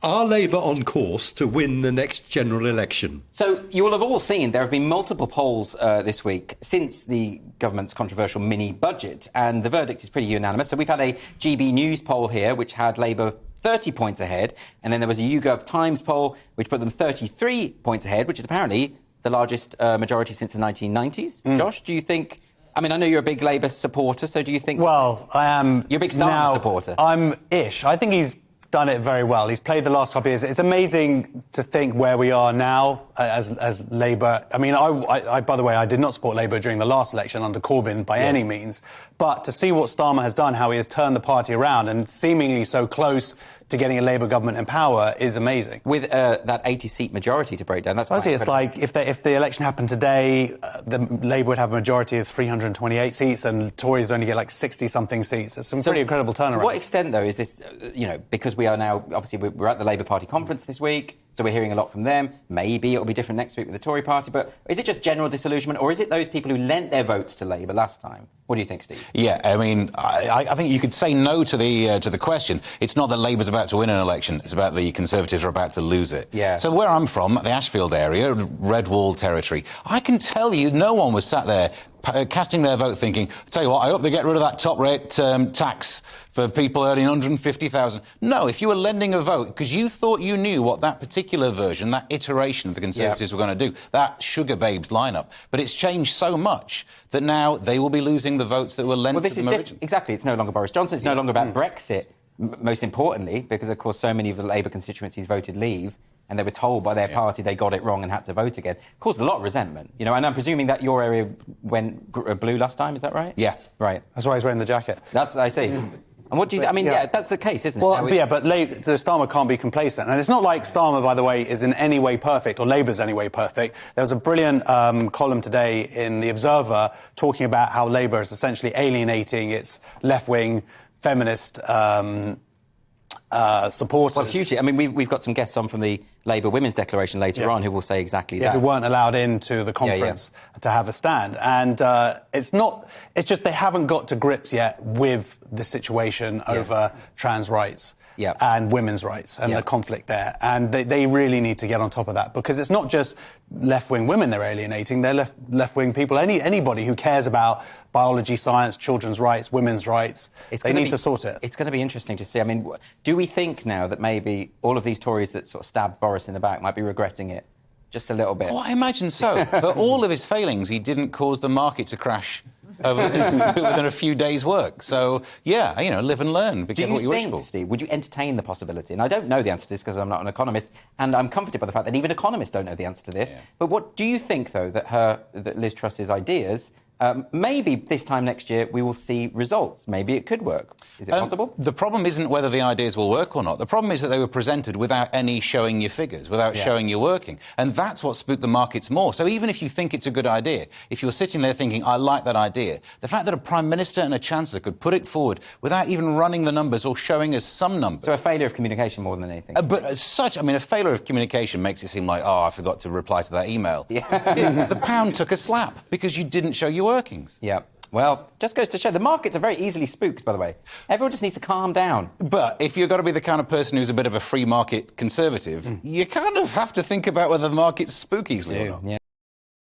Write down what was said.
Are Labour on course to win the next general election? So you will have all seen there have been multiple polls this week since the government's controversial mini-budget, and the verdict is pretty unanimous. So we've had a GBNews poll here, which had Labour 30 points ahead, and then there was a YouGov Times poll, which put them 33 points ahead, which is apparently the largest majority since the 1990s. Josh, do you think... I mean, I know you're a big Labour supporter, so do you think... Well, I am... You're a big Starmer supporter. I'm-ish. I think he's done it very well. He's played the last couple of years. It's amazing to think where we are now as Labour. I mean, I by the way, I did not support Labour during the last election under Corbyn by any means. But to see what Starmer has done, how he has turned the party around and seemingly so close to getting a Labour government in power is amazing. With that 80-seat majority to break down, that's Honestly, it's like if the election happened today, the Labour would have a majority of 328 seats and Tories would only get like 60-something seats. It's some pretty incredible turnaround. To what extent, though, is this, because we are now, obviously, we're at the Labour Party conference this week, so we're hearing a lot from them. Maybe it'll be different next week with the Tory party, but is it just general disillusionment, or is it those people who lent their votes to Labour last time? What do you think, Steve? Yeah, I mean, I think you could say no to the question. It's not that Labour's about to win an election, it's about the Conservatives are about to lose it. Yeah. So where I'm from, the Ashfield area, Red Wall territory, I can tell you no one was sat there casting their vote thinking, tell you what, I hope they get rid of that top rate tax for people earning 150,000. No, if you were lending a vote because you thought you knew what that particular version, that iteration of the Conservatives were going to do, that Sugar Babes lineup, but it's changed so much that now they will be losing the votes that were lent to them originally. Exactly, it's no longer Boris Johnson, it's no longer about Brexit, most importantly, because, of course, so many of the Labour constituencies voted Leave, and they were told by their party they got it wrong and had to vote again. Caused a lot of resentment, and I'm presuming that your area went blue last time, is that right? Yeah. Right. That's why he's wearing the jacket. That's what I see. And what do you... I mean, that's the case, isn't it? Well, but so Starmer can't be complacent. And it's not like Starmer, by the way, is in any way perfect, or Labour's any way perfect. There was a brilliant column today in The Observer talking about how Labour is essentially alienating its left-wing feminist supporters. Well, hugely. I mean, we've got some guests on from the Labour Women's Declaration later on who will say exactly that. Who weren't allowed into the conference to have a stand. And it's just they haven't got to grips yet with the situation over trans rights and women's rights and the conflict there. And they really need to get on top of that, because it's not just left-wing women they're alienating, they're left-wing people, anybody who cares about biology, science, children's rights, women's rights. They need to sort it. It's going to be interesting to see. I mean, do we think now that maybe all of these Tories that sort of stabbed Boris in the back might be regretting it just a little bit? Oh, I imagine so. For all of his failings, he didn't cause the market to crash within a few days' work. So, live and learn. Do you think, Steve, would you entertain the possibility? And I don't know the answer to this because I'm not an economist, and I'm comforted by the fact that even economists don't know the answer to this. Yeah. But what do you think, though, that Liz Truss's ideas... maybe this time next year we will see results. Maybe it could work. Is it possible? The problem isn't whether the ideas will work or not. The problem is that they were presented without any showing your figures, without showing your working. And that's what spooked the markets more. So even if you think it's a good idea, if you're sitting there thinking, I like that idea, the fact that a Prime Minister and a Chancellor could put it forward without even running the numbers or showing us some numbers... So a failure of communication more than anything. But as such, a failure of communication makes it seem like, I forgot to reply to that email. Yeah. The pound took a slap because you didn't show your workings. Yeah. Well, just goes to show the markets are very easily spooked, by the way. Everyone just needs to calm down. But if you've got to be the kind of person who's a bit of a free market conservative, you kind of have to think about whether the markets spook easily or not. Yeah.